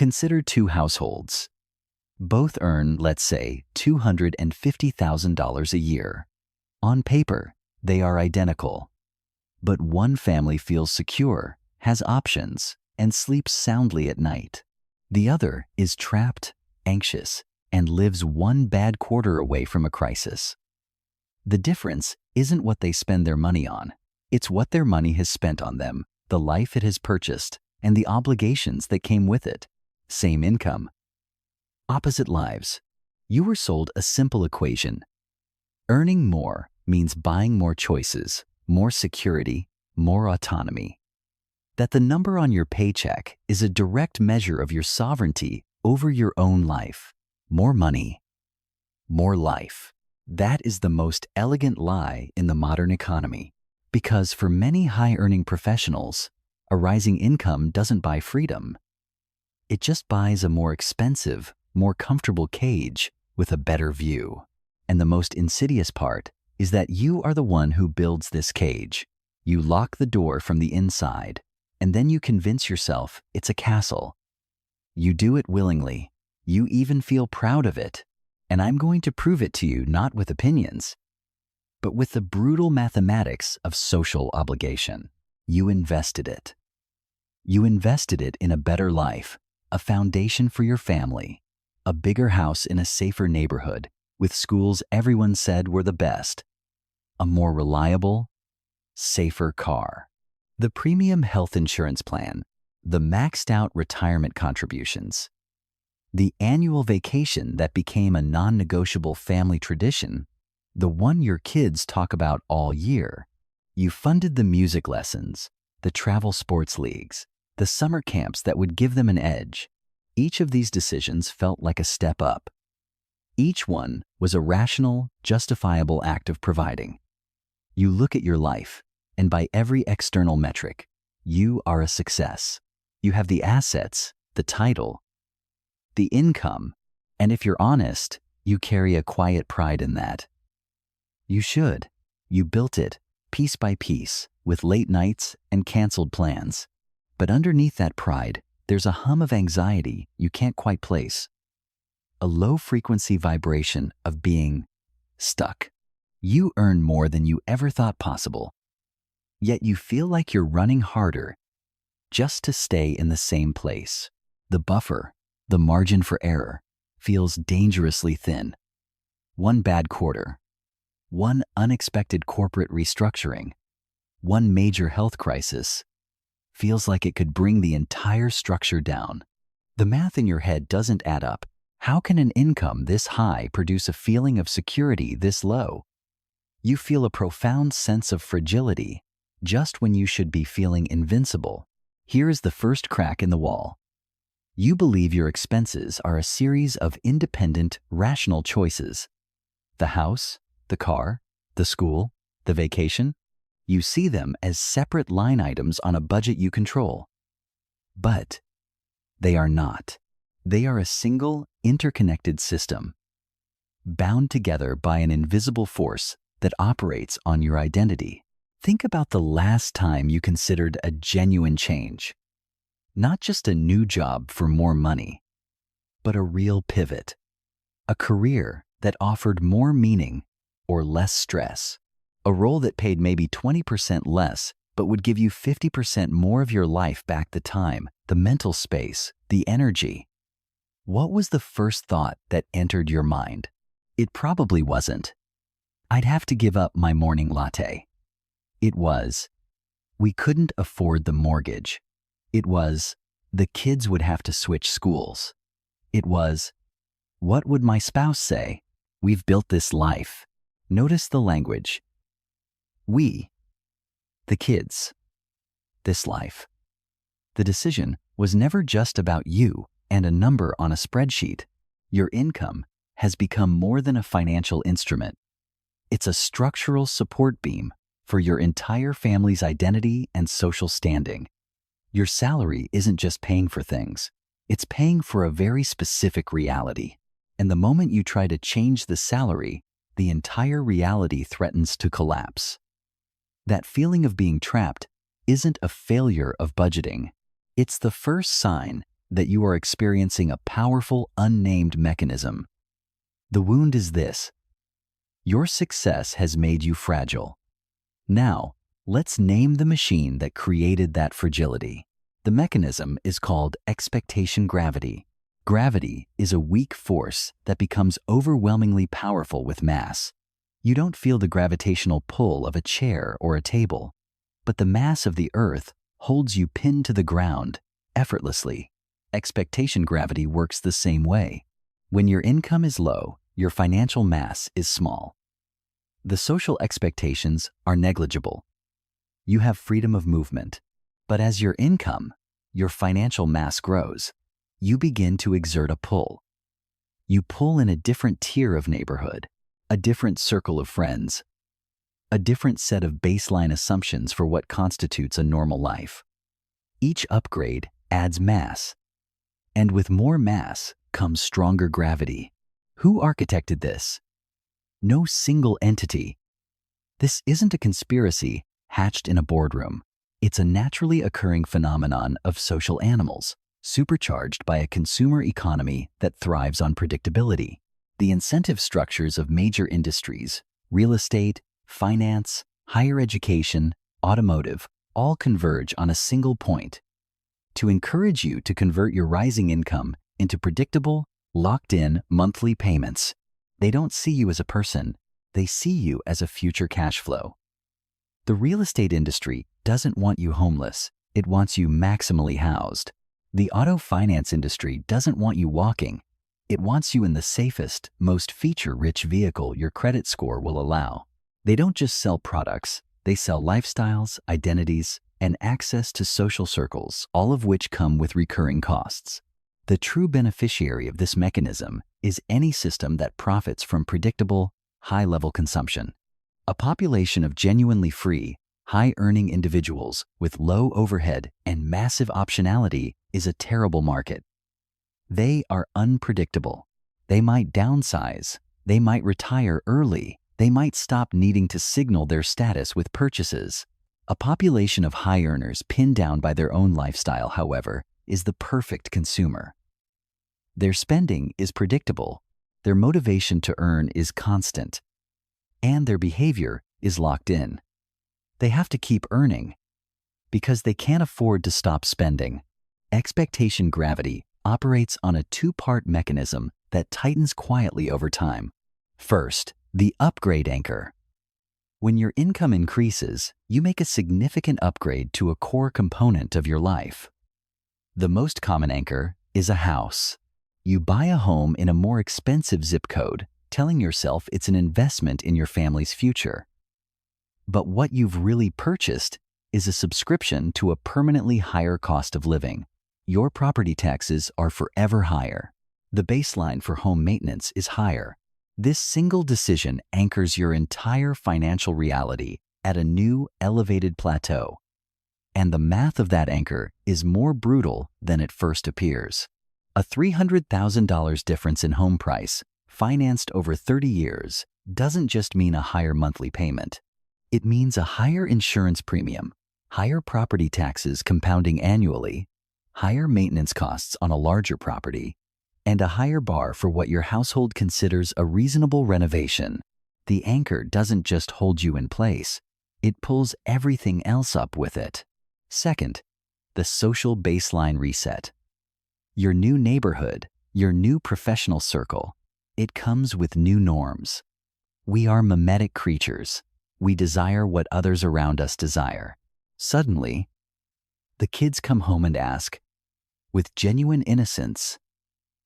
Consider two households. Both earn, let's say, $250,000 a year. On paper, they are identical. But one family feels secure, has options, and sleeps soundly at night. The other is trapped, anxious, and lives one bad quarter away from a crisis. The difference isn't what they spend their money on. It's what their money has spent on them, the life it has purchased, and the obligations that came with it. Same income. Opposite lives. You were sold a simple equation. Earning more means buying more choices, more security, more autonomy. That the number on your paycheck is a direct measure of your sovereignty over your own life. More money, more life. That is the most elegant lie in the modern economy. Because for many high-earning professionals, a rising income doesn't buy freedom. It just buys a more expensive, more comfortable cage with a better view. And the most insidious part is that you are the one who builds this cage. You lock the door from the inside, and then you convince yourself it's a castle. You do it willingly. You even feel proud of it. And I'm going to prove it to you not with opinions, but with the brutal mathematics of social obligation. You invested it. You invested it in a better life, a foundation for your family, a bigger house in a safer neighborhood with schools everyone said were the best, a more reliable, safer car, the premium health insurance plan, the maxed out retirement contributions, the annual vacation that became a non-negotiable family tradition, the one your kids talk about all year. You funded the music lessons, the travel sports leagues, the summer camps that would give them an edge. Each of these decisions felt like a step up. Each one was a rational, justifiable act of providing. You look at your life, and by every external metric, you are a success. You have the assets, the title, the income, and if you're honest, you carry a quiet pride in that. You should. You built it, piece by piece, with late nights and canceled plans. But underneath that pride, there's a hum of anxiety you can't quite place. A low-frequency vibration of being stuck. You earn more than you ever thought possible. Yet you feel like you're running harder just to stay in the same place. The buffer, the margin for error, feels dangerously thin. One bad quarter, one unexpected corporate restructuring, one major health crisis feels like it could bring the entire structure down. The math in your head doesn't add up. How can an income this high produce a feeling of security this low? You feel a profound sense of fragility just when you should be feeling invincible. Here is the first crack in the wall. You believe your expenses are a series of independent, rational choices. The house, the car, the school, the vacation. You see them as separate line items on a budget you control. But they are not. They are a single, interconnected system, bound together by an invisible force that operates on your identity. Think about the last time you considered a genuine change. Not just a new job for more money, but a real pivot. A career that offered more meaning or less stress. A role that paid maybe 20% less, but would give you 50% more of your life back, the time, the mental space, the energy. What was the first thought that entered your mind? It probably wasn't, "I'd have to give up my morning latte." It was, "We couldn't afford the mortgage." It was, "The kids would have to switch schools." It was, "What would my spouse say? We've built this life." Notice the language. We, the kids, this life. The decision was never just about you and a number on a spreadsheet. Your income has become more than a financial instrument. It's a structural support beam for your entire family's identity and social standing. Your salary isn't just paying for things. It's paying for a very specific reality. And the moment you try to change the salary, the entire reality threatens to collapse. That feeling of being trapped isn't a failure of budgeting. It's the first sign that you are experiencing a powerful, unnamed mechanism. The wound is this: your success has made you fragile. Now, let's name the machine that created that fragility. The mechanism is called expectation gravity. Gravity is a weak force that becomes overwhelmingly powerful with mass. You don't feel the gravitational pull of a chair or a table, but the mass of the earth holds you pinned to the ground effortlessly. Expectation gravity works the same way. When your income is low, your financial mass is small. The social expectations are negligible. You have freedom of movement, but as your income, your financial mass grows, you begin to exert a pull. You pull in a different tier of neighborhood, a different circle of friends, a different set of baseline assumptions for what constitutes a normal life. Each upgrade adds mass, and with more mass comes stronger gravity. Who architected this? No single entity. This isn't a conspiracy hatched in a boardroom. It's a naturally occurring phenomenon of social animals, supercharged by a consumer economy that thrives on predictability. The incentive structures of major industries, real estate, finance, higher education, automotive, all converge on a single point: to encourage you to convert your rising income into predictable, locked-in monthly payments. They don't see you as a person, they see you as a future cash flow. The real estate industry doesn't want you homeless, it wants you maximally housed. The auto finance industry doesn't want you walking, it wants you in the safest, most feature-rich vehicle your credit score will allow. They don't just sell products, they sell lifestyles, identities, and access to social circles, all of which come with recurring costs. The true beneficiary of this mechanism is any system that profits from predictable, high-level consumption. A population of genuinely free, high-earning individuals with low overhead and massive optionality is a terrible market. They are unpredictable. They might downsize, they might retire early, they might stop needing to signal their status with purchases. A population of high earners pinned down by their own lifestyle, however, is the perfect consumer. Their spending is predictable, their motivation to earn is constant, and their behavior is locked in. They have to keep earning because they can't afford to stop spending. Expectation gravity operates on a two-part mechanism that tightens quietly over time. First, the upgrade anchor. When your income increases, you make a significant upgrade to a core component of your life. The most common anchor is a house. You buy a home in a more expensive zip code, telling yourself it's an investment in your family's future. But what you've really purchased is a subscription to a permanently higher cost of living. Your property taxes are forever higher. The baseline for home maintenance is higher. This single decision anchors your entire financial reality at a new, elevated plateau. And the math of that anchor is more brutal than it first appears. A $300,000 difference in home price, financed over 30 years, doesn't just mean a higher monthly payment. It means a higher insurance premium, higher property taxes compounding annually, higher maintenance costs on a larger property, and a higher bar for what your household considers a reasonable renovation. The anchor doesn't just hold you in place, it pulls everything else up with it. Second, the social baseline reset. Your new neighborhood, your new professional circle, it comes with new norms. We are mimetic creatures. We desire what others around us desire. Suddenly, the kids come home and ask, with genuine innocence,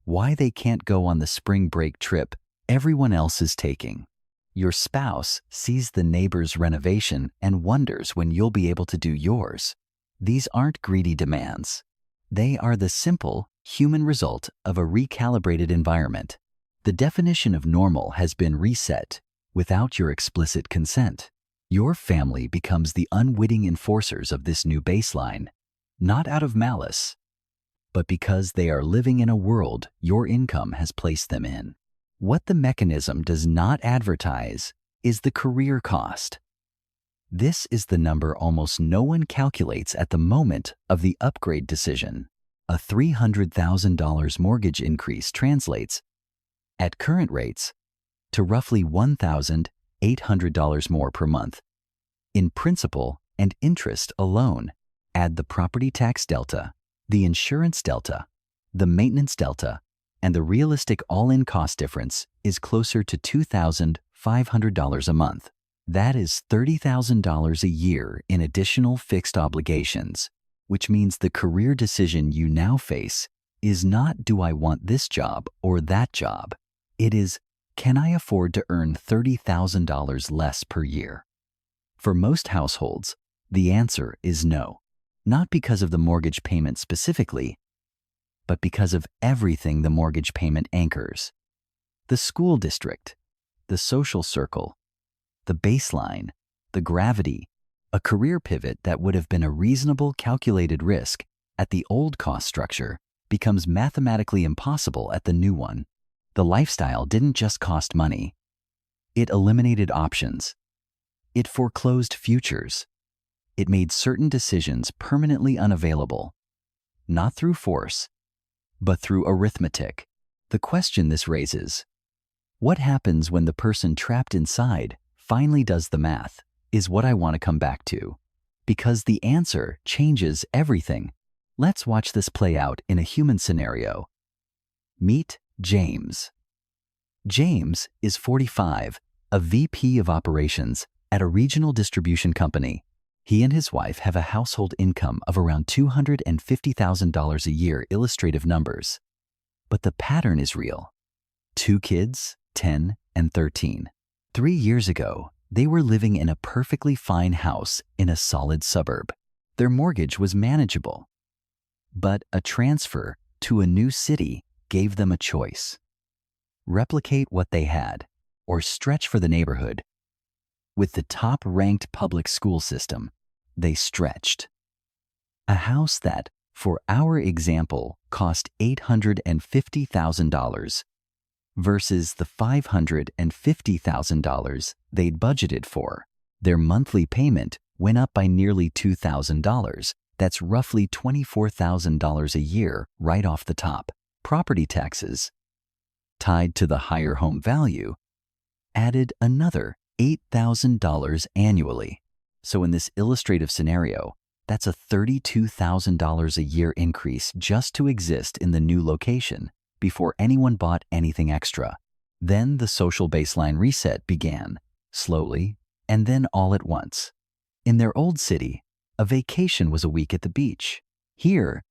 why they can't go on the spring break trip everyone else is taking. Your spouse sees the neighbor's renovation and wonders when you'll be able to do yours. These aren't greedy demands. They are the simple, human result of a recalibrated environment. The definition of normal has been reset without your explicit consent. Your family becomes the unwitting enforcers of this new baseline, not out of malice, but because they are living in a world your income has placed them in. What the mechanism does not advertise is the career cost. This is the number almost no one calculates at the moment of the upgrade decision. A $300,000 mortgage increase translates, at current rates, to roughly $1,800 more per month. In principal and interest alone, add the property tax delta, the insurance delta, the maintenance delta, and the realistic all-in cost difference is closer to $2,500 a month. That is $30,000 a year in additional fixed obligations, which means the career decision you now face is not, do I want this job or that job? It is, can I afford to earn $30,000 less per year? For most households, the answer is no, not because of the mortgage payment specifically, but because of everything the mortgage payment anchors. The school district, the social circle, the baseline, the gravity, a career pivot that would have been a reasonable calculated risk at the old cost structure becomes mathematically impossible at the new one. The lifestyle didn't just cost money. It eliminated options. It foreclosed futures. It made certain decisions permanently unavailable, not through force, but through arithmetic. The question this raises, what happens when the person trapped inside finally does the math, is what I want to come back to. Because the answer changes everything. Let's watch this play out in a human scenario. Meet James. James is 45, a VP of operations at a regional distribution company. He and his wife have a household income of around $250,000 a year, illustrative numbers. But the pattern is real. 2 kids, 10 and 13. 3 years ago, they were living in a perfectly fine house in a solid suburb. Their mortgage was manageable. But a transfer to a new city gave them a choice. Replicate what they had, or stretch for the neighborhood. With the top-ranked public school system, they stretched. A house that, for our example, cost $850,000 versus the $550,000 they'd budgeted for. Their monthly payment went up by nearly $2,000. That's roughly $24,000 a year right off the top. Property taxes, tied to the higher home value, added another $8,000 annually. So in this illustrative scenario, that's a $32,000 a year increase just to exist in the new location before anyone bought anything extra. Then the social baseline reset began, slowly, and then all at once. In their old city, a vacation was a week at the beach. Here,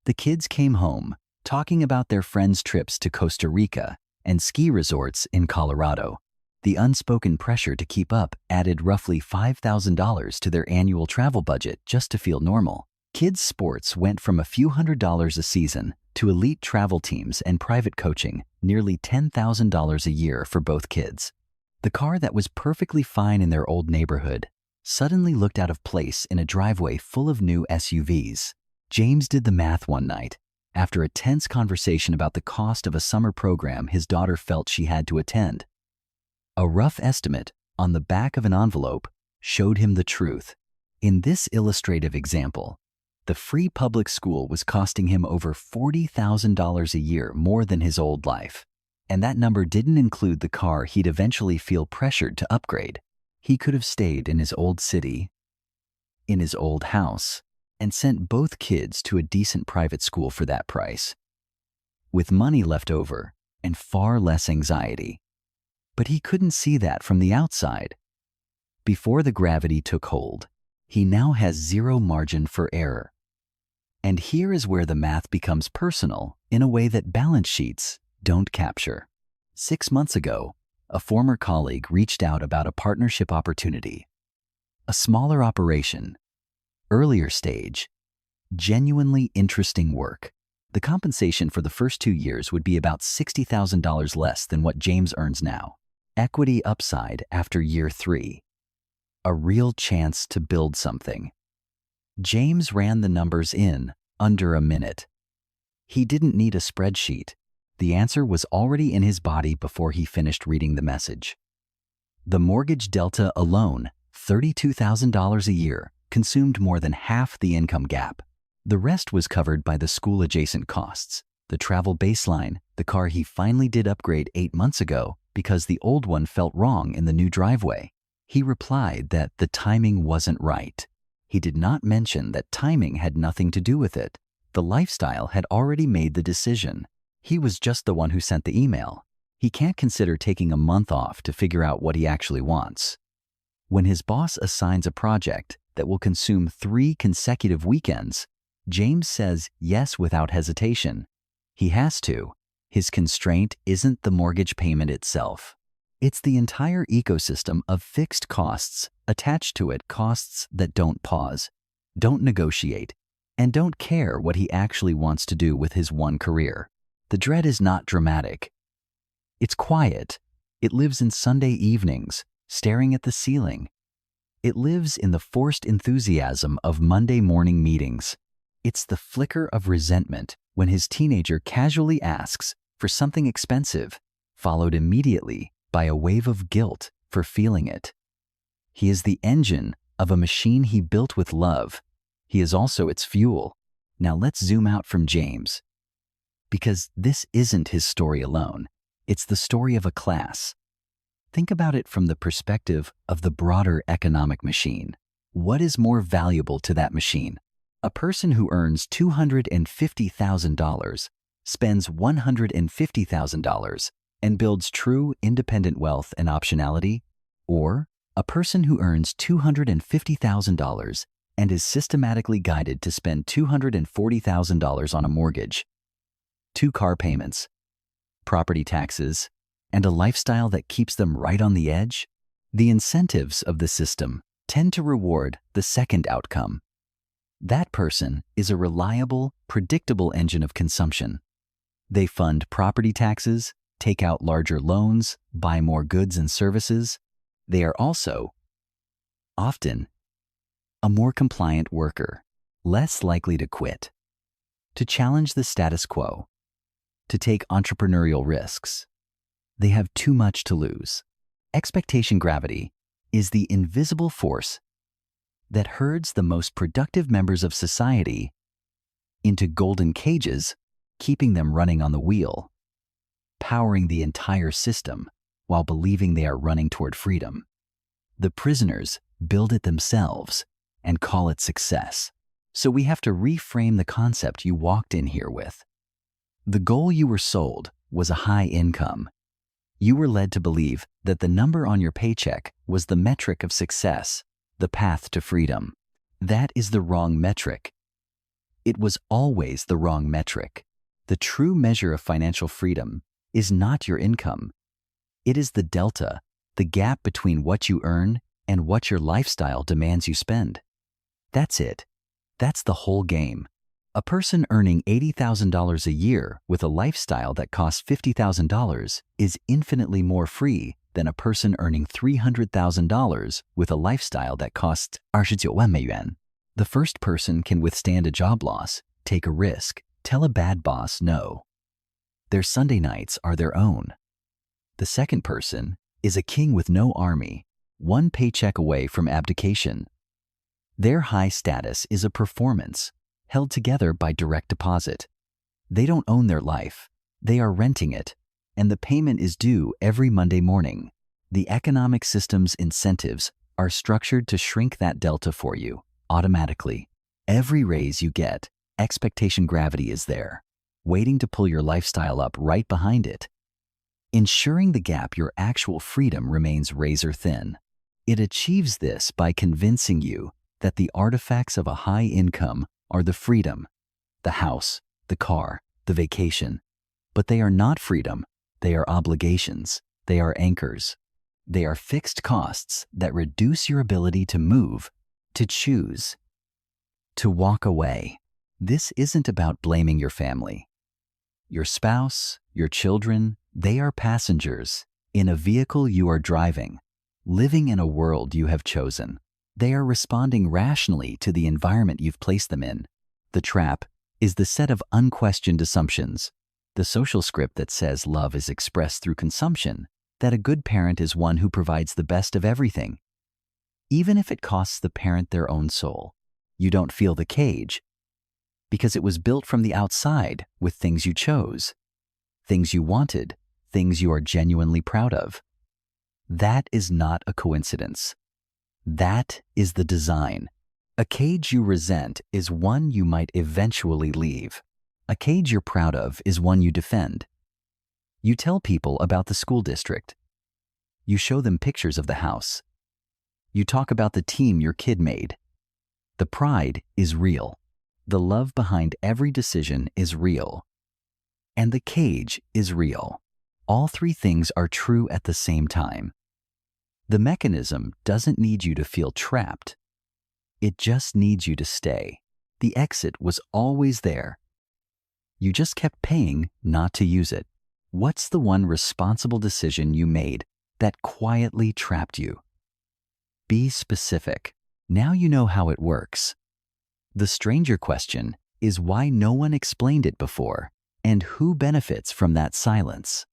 the kids came home talking about their friends' trips to Costa Rica and ski resorts in Colorado. The unspoken pressure to keep up added roughly $5,000 to their annual travel budget just to feel normal. Kids' sports went from a few $100s a season to elite travel teams and private coaching, nearly $10,000 a year for both kids. The car that was perfectly fine in their old neighborhood suddenly looked out of place in a driveway full of new SUVs. James did the math one night. After a tense conversation about the cost of a summer program his daughter felt she had to attend. A rough estimate on the back of an envelope showed him the truth. In this illustrative example, the free public school was costing him over $40,000 a year more than his old life. And that number didn't include the car he'd eventually feel pressured to upgrade. He could have stayed in his old city, in his old house, and sent both kids to a decent private school for that price, with money left over and far less anxiety. But he couldn't see that from the outside. Before the gravity took hold, he now has zero margin for error. And here is where the math becomes personal in a way that balance sheets don't capture. 6 months ago, a former colleague reached out about a partnership opportunity. A smaller operation, earlier stage, genuinely interesting work. The compensation for the first 2 years would be about $60,000 less than what James earns now. Equity upside after year 3. A real chance to build something. James ran the numbers in under a minute. He didn't need a spreadsheet. The answer was already in his body before he finished reading the message. The mortgage delta alone, $32,000 a year, consumed more than half the income gap. The rest was covered by the school-adjacent costs, the travel baseline, the car he finally did upgrade 8 months ago because the old one felt wrong in the new driveway. He replied that the timing wasn't right. He did not mention that timing had nothing to do with it. The lifestyle had already made the decision. He was just the one who sent the email. He can't consider taking a month off to figure out what he actually wants. When his boss assigns a project that will consume 3 consecutive weekends, James says yes without hesitation. He has to. His constraint isn't the mortgage payment itself. It's the entire ecosystem of fixed costs attached to it, costs that don't pause, don't negotiate, and don't care what he actually wants to do with his one career. The dread is not dramatic. It's quiet. It lives in Sunday evenings, staring at the ceiling. It lives in the forced enthusiasm of Monday morning meetings. It's the flicker of resentment when his teenager casually asks for something expensive, followed immediately by a wave of guilt for feeling it. He is the engine of a machine he built with love. He is also its fuel. Now let's zoom out from James. Because this isn't his story alone. It's the story of a class. Think about it from the perspective of the broader economic machine. What is more valuable to that machine? A person who earns $250,000, spends $150,000, and builds true independent wealth and optionality? Or a person who earns $250,000 and is systematically guided to spend $240,000 on a mortgage, 2 car payments, property taxes, and a lifestyle that keeps them right on the edge? The incentives of the system tend to reward the second outcome. That person is a reliable, predictable engine of consumption. They fund property taxes, take out larger loans, buy more goods and services. They are also, often, a more compliant worker, less likely to quit, to challenge the status quo, to take entrepreneurial risks. They have too much to lose. Expectation gravity is the invisible force that herds the most productive members of society into golden cages, keeping them running on the wheel, powering the entire system while believing they are running toward freedom. The prisoners build it themselves and call it success. So we have to reframe the concept you walked in here with. The goal you were sold was a high income. You were led to believe that the number on your paycheck was the metric of success, the path to freedom. That is the wrong metric. It was always the wrong metric. The true measure of financial freedom is not your income. It is the delta, the gap between what you earn and what your lifestyle demands you spend. That's it. That's the whole game. A person earning $80,000 a year with a lifestyle that costs $50,000 is infinitely more free than a person earning $300,000 with a lifestyle that costs 29万美元. The first person can withstand a job loss, take a risk, tell a bad boss no. Their Sunday nights are their own. The second person is a king with no army, one paycheck away from abdication. Their high status is a performance, held together by direct deposit. They don't own their life. They are renting it, and the payment is due every Monday morning. The economic system's incentives are structured to shrink that delta for you, automatically. Every raise you get, expectation gravity is there, waiting to pull your lifestyle up right behind it, ensuring the gap your actual freedom remains razor thin. It achieves this by convincing you that the artifacts of a high income are the freedom, the house, the car, the vacation. But they are not freedom. They are obligations. They are anchors. They are fixed costs that reduce your ability to move, to choose, to walk away. This isn't about blaming your family. Your spouse, your children, they are passengers in a vehicle you are driving, living in a world you have chosen. They are responding rationally to the environment you've placed them in. The trap is the set of unquestioned assumptions, the social script that says love is expressed through consumption, that a good parent is one who provides the best of everything. Even if it costs the parent their own soul, you don't feel the cage. because it was built from the outside with things you chose, things you wanted, things you are genuinely proud of. That is not a coincidence. That is the design. A cage you resent is one you might eventually leave. A cage you're proud of is one you defend. You tell people about the school district. You show them pictures of the house. You talk about the team your kid made. The pride is real. The love behind every decision is real. And the cage is real. All three things are true at the same time. The mechanism doesn't need you to feel trapped. It just needs you to stay. The exit was always there. You just kept paying not to use it. What's the one responsible decision you made that quietly trapped you? Be specific. Now you know how it works. The stranger question is why no one explained it before, and who benefits from that silence.